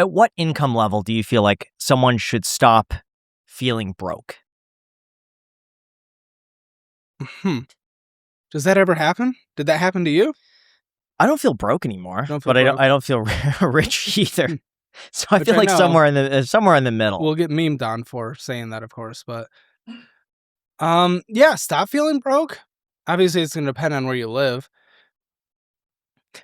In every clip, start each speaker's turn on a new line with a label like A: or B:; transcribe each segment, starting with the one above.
A: At what income level do you feel like someone should stop feeling broke?
B: Does that ever happen? Did that happen to you?
A: I don't feel broke anymore,
B: Don't feel
A: but
B: broke?
A: I don't feel rich either. So I
B: Which
A: feel
B: I
A: like
B: know.
A: somewhere in the middle.
B: We'll get memed on for saying that, of course, but yeah, stop feeling broke. Obviously, it's going to depend on where you live.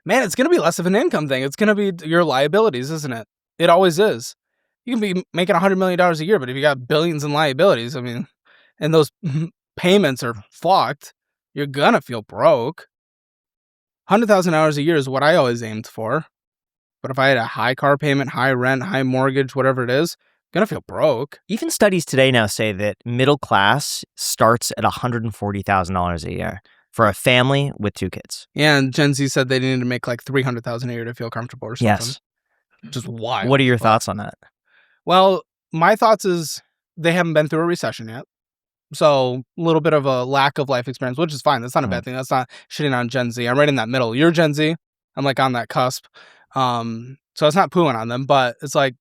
B: Man, it's going to be less of an income thing. It's going to be your liabilities, isn't it? It always is. You can be making $100 million a year, but if you got billions in liabilities, I mean, and those payments are fucked, you're going to feel broke. $100,000 a year is what I always aimed for. But if I had a high car payment, high rent, high mortgage, whatever it is, I'm going to feel broke.
A: Even studies today now say that middle class starts at $140,000 a year for a family with 2 kids.
B: Yeah, and Gen Z said they needed to make like $300,000 a year to feel comfortable or something.
A: Yes.
B: Just wild.
A: What are your thoughts on that?
B: Well, my thoughts is they haven't been through a recession yet. So a little bit of a lack of life experience, which is fine. That's not a bad thing. That's not shitting on Gen Z. I'm right in that middle. You're Gen Z. I'm like on that cusp. So it's not pooing on them, but it's like,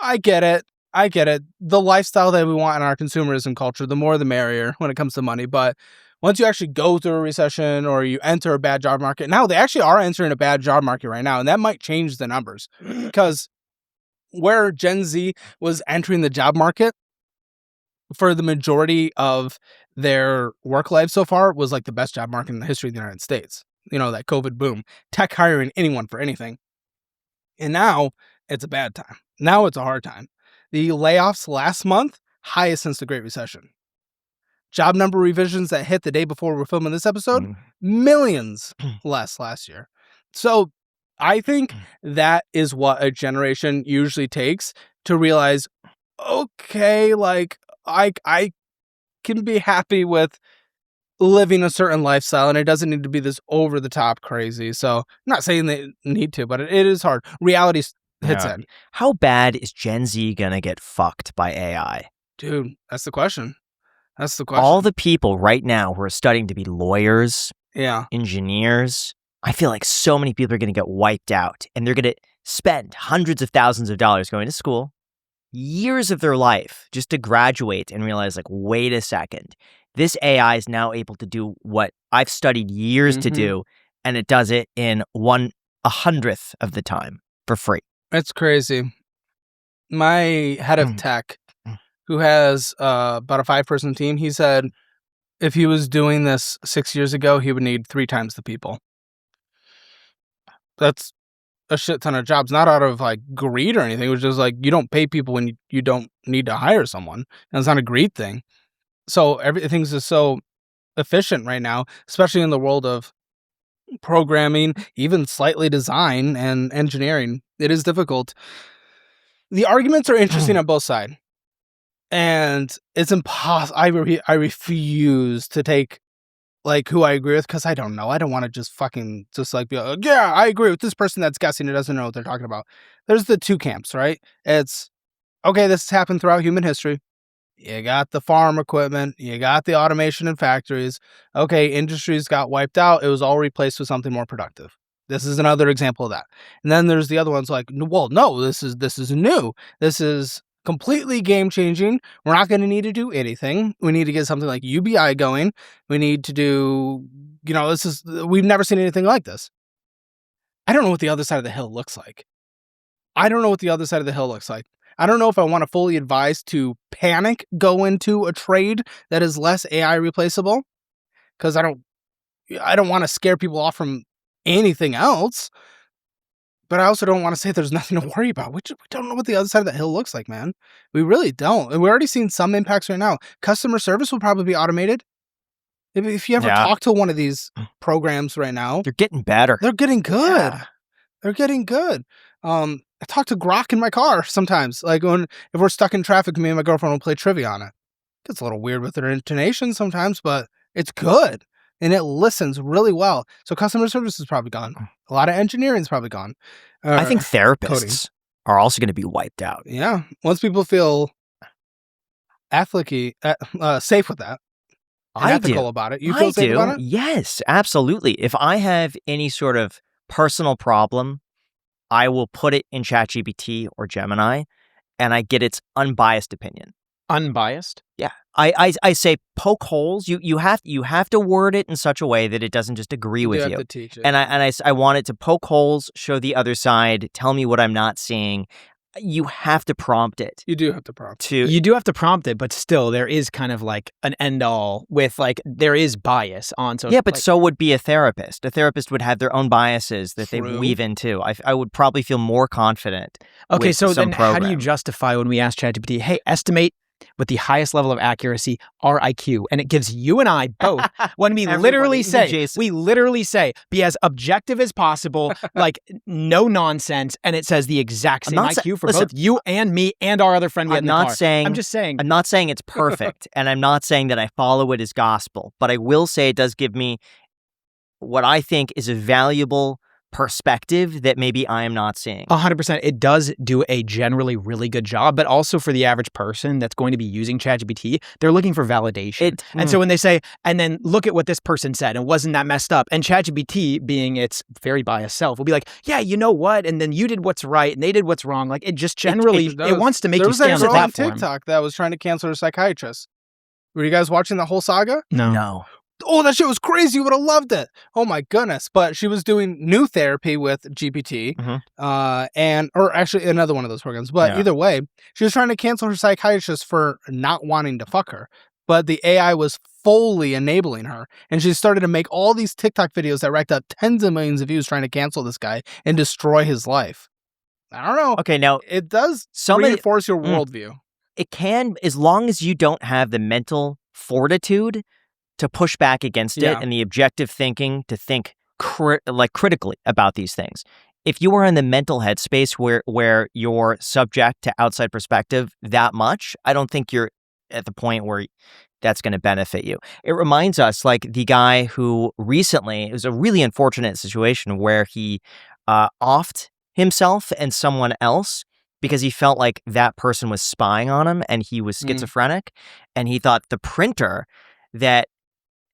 B: I get it. I get it. The lifestyle that we want in our consumerism culture, the more the merrier when it comes to money. But once you actually go through a recession or you enter a bad job market, now they actually are entering a bad job market right now. And that might change the numbers because where Gen Z was entering the job market for the majority of their work life so far was like the best job market in the history of the United States. You know, that COVID boom, tech hiring anyone for anything. And now it's a bad time. Now it's a hard time. The layoffs last month, highest since the Great Recession. Job number revisions that hit the day before we're filming this episode, millions less last year. So I think that is what a generation usually takes to realize, okay, like I can be happy with living a certain lifestyle and it doesn't need to be this over the top crazy. So I'm not saying they need to, but it is hard. Reality hits in.
A: How bad is Gen Z gonna get fucked by AI?
B: Dude, that's the question. That's the question.
A: All the people right now who are studying to be lawyers,
B: yeah,
A: engineers, I feel like so many people are going to get wiped out and they're going to spend hundreds of thousands of dollars going to school, years of their life just to graduate and realize like, wait a second, this AI is now able to do what I've studied years to do, and it does it in 1/100th of the time for free.
B: It's crazy. My head of tech, who has about a 5-person team, he said if he was doing this 6 years ago, he would need 3 times the people. That's a shit ton of jobs, not out of like greed or anything. It was just like you don't pay people when you don't need to hire someone. And it's not a greed thing. So everything's just so efficient right now, especially in the world of programming, even slightly design and engineering. It is difficult. The arguments are interesting on both sides. And it's impossible. I refuse to take like who I agree with because I don't know. I don't want to just fucking just like be like, yeah, I agree with this person that's guessing who doesn't know what they're talking about. There's the 2 camps, right? It's okay, this has happened throughout human history. You got the farm equipment, you got the automation in factories. Okay, industries got wiped out. It was all replaced with something more productive. This is another example of that. And then there's the other ones like, well, no, this is new. This is completely game-changing. We're not going to need to do anything. We need to get something like UBI going. We need to do, we've never seen anything like this. I don't know what the other side of the hill looks like. I don't know if I want to fully advise to panic go into a trade that is less AI replaceable, because I don't want to scare people off from anything else. But I also don't want to say there's nothing to worry about. We don't know what the other side of the hill looks like, man. We really don't. And we're already seeing some impacts right now. Customer service will probably be automated. If you ever talk to one of these programs right now,
A: they're getting better.
B: They're getting good. Yeah. They're getting good. I talk to Grok in my car sometimes. Like if we're stuck in traffic, me and my girlfriend will play trivia on it. It gets a little weird with their intonation sometimes, but it's good. And it listens really well. So customer service is probably gone. A lot of engineering is probably gone.
A: I think therapists are also going to be wiped out.
B: Yeah. Once people feel safe with that. Ethical about it. You feel safe about it?
A: Yes, absolutely. If I have any sort of personal problem, I will put it in ChatGPT or Gemini, and I get its unbiased opinion.
C: Unbiased?
A: Yeah. I say poke holes. You have to word it in such a way that it doesn't just agree with
B: have
A: you.
B: to teach it.
A: And I want it to poke holes, show the other side, tell me what I'm not seeing. You have to prompt it.
B: You do have to prompt.
C: You do have to prompt it, but still, there is kind of like an end all with like there is bias on. So
A: yeah, but
C: like,
A: so would be a therapist. A therapist would have their own biases that they
B: True.
A: weave into. I would probably feel more confident.
C: okay,
A: with
C: so
A: some
C: then how do you
A: program.
C: justify when we ask ChatGPT, hey, estimate with the highest level of accuracy RIQ, and it gives you and I both when we literally say be as objective as possible, like no nonsense, and it says the exact same IQ for both you and me and our other friend we had in the car. I'm just saying.
A: I'm not saying it's perfect, and I'm not saying that I follow it as gospel, but I will say it does give me what I think is a valuable perspective that maybe I am not seeing.
C: 100%. It does do a generally really good job, but also for the average person that's going to be using ChatGPT, they're looking for validation. And so when they say, and then look at what this person said, and wasn't that messed up? And ChatGPT, being its very biased self, will be like, yeah, you know what? And then you did what's right, and they did what's wrong. Like, it just generally, it wants to make you stay on the
B: platform.
C: platform.
B: On TikTok that was trying to cancel a psychiatrist. Were you guys watching the whole saga?
A: No.
B: Oh, that shit was crazy. You would have loved it. Oh my goodness. But she was doing new therapy with GPT, or actually another one of those programs. But either way, she was trying to cancel her psychiatrist for not wanting to fuck her. But the AI was fully enabling her. And she started to make all these TikTok videos that racked up tens of millions of views trying to cancel this guy and destroy his life. I don't know.
A: Okay, now
B: it does reinforce your worldview.
A: It can, as long as you don't have the mental fortitude to push back against it and the objective thinking to think critically about these things. If you are in the mental headspace where you're subject to outside perspective that much, I don't think you're at the point where that's going to benefit you. It reminds us, like the guy who recently, it was a really unfortunate situation where he offed himself and someone else because he felt like that person was spying on him and he was schizophrenic, and he thought the printer that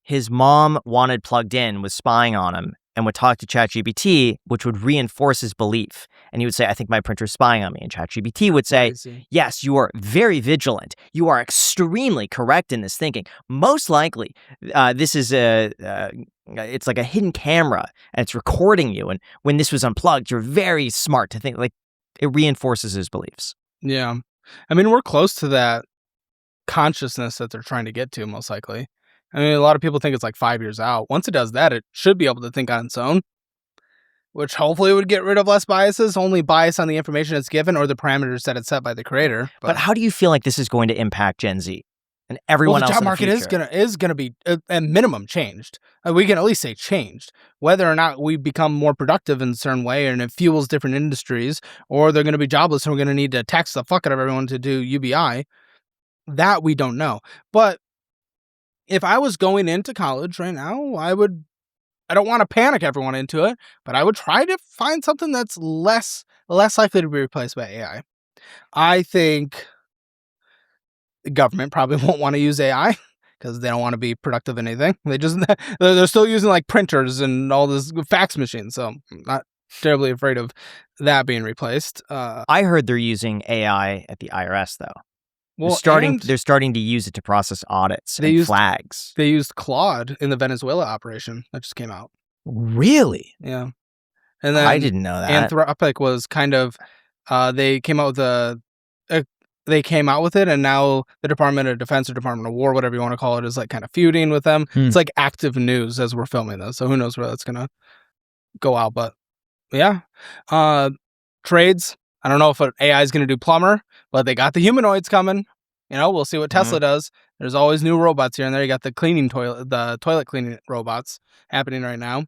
A: his mom wanted plugged in was spying on him and would talk to ChatGPT, which would reinforce his belief. And he would say, I think my printer's spying on me. And ChatGPT would say, yes, you are very vigilant. You are extremely correct in this thinking. Most likely, this is it's like a hidden camera and it's recording you. And when this was unplugged, you're very smart to think, like, it reinforces his beliefs.
B: Yeah. I mean, we're close to that consciousness that they're trying to get to, most likely. I mean, a lot of people think it's like 5 years out. Once it does that, it should be able to think on its own, which hopefully would get rid of less biases, only bias on the information it's given or the parameters that it's set by the creator.
A: But how do you feel like this is going to impact Gen Z and everyone else?
B: The job market is gonna be at minimum changed. We can at least say changed. Whether or not we become more productive in a certain way and it fuels different industries, or they're going to be jobless and we're going to need to tax the fuck out of everyone to do UBI, that we don't know. But if I was going into college right now, I don't want to panic everyone into it, but I would try to find something that's less likely to be replaced by AI. I think the government probably won't want to use AI because they don't want to be productive in anything. They're still using like printers and all this fax machines, so I'm not terribly afraid of that being replaced.
A: I heard they're using AI at the IRS though.
B: Well,
A: they're starting to use it to process audits and flags.
B: They used Claude in the Venezuela operation that just came out.
C: Really?
B: Yeah. And then
A: I didn't know that.
B: Anthropic was kind of they came out with it, and now the Department of Defense or Department of War, whatever you want to call it, is like kind of feuding with them. It's like active news as we're filming this, so who knows where that's gonna go out. But yeah, trades. I don't know if AI is going to do plumber, but they got the humanoids coming. You know, we'll see what Tesla does. There's always new robots here and there. You got the toilet cleaning robots happening right now.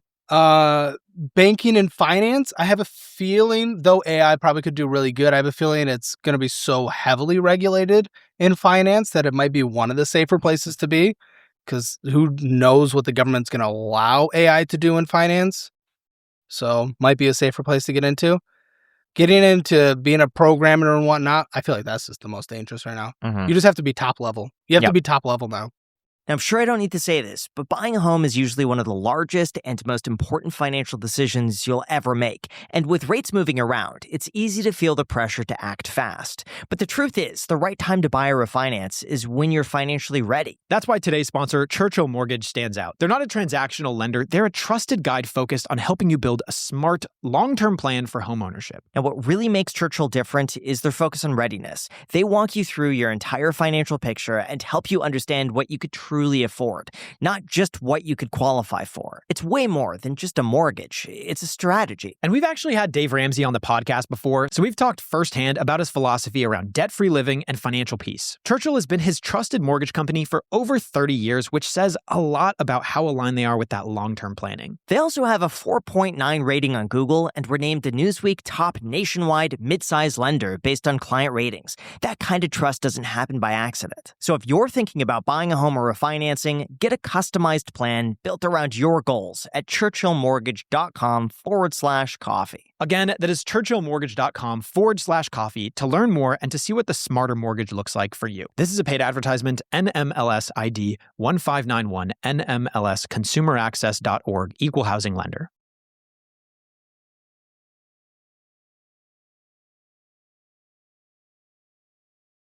B: Banking and finance. I have a feeling, though AI probably could do really good, I have a feeling it's going to be so heavily regulated in finance that it might be one of the safer places to be, because who knows what the government's going to allow AI to do in finance. So might be a safer place to get into. Getting into being a programmer and whatnot, I feel like that's just the most dangerous right now. You just have to be top level. You have to be top level now.
A: Now, I'm sure I don't need to say this, but buying a home is usually one of the largest and most important financial decisions you'll ever make. And with rates moving around, it's easy to feel the pressure to act fast. But the truth is, the right time to buy or refinance is when you're financially ready.
C: That's why today's sponsor, Churchill Mortgage, stands out. They're not a transactional lender. They're a trusted guide focused on helping you build a smart, long-term plan for homeownership.
A: And what really makes Churchill different is their focus on readiness. They walk you through your entire financial picture and help you understand what you could truly afford, not just what you could qualify for. It's way more than just a mortgage. It's a strategy.
C: And we've actually had Dave Ramsey on the podcast before, so we've talked firsthand about his philosophy around debt-free living and financial peace. Churchill has been his trusted mortgage company for over 30 years, which says a lot about how aligned they are with that long-term planning.
A: They also have a 4.9 rating on Google and were named the Newsweek top nationwide mid-size lender based on client ratings. That kind of trust doesn't happen by accident. So if you're thinking about buying a home or refinancing, get a customized plan built around your goals at churchillmortgage.com/coffee.
C: Again, that is churchillmortgage.com/coffee to learn more and to see what the smarter mortgage looks like for you. This is a paid advertisement, NMLS ID 1591, NMLS consumeraccess.org, equal housing lender.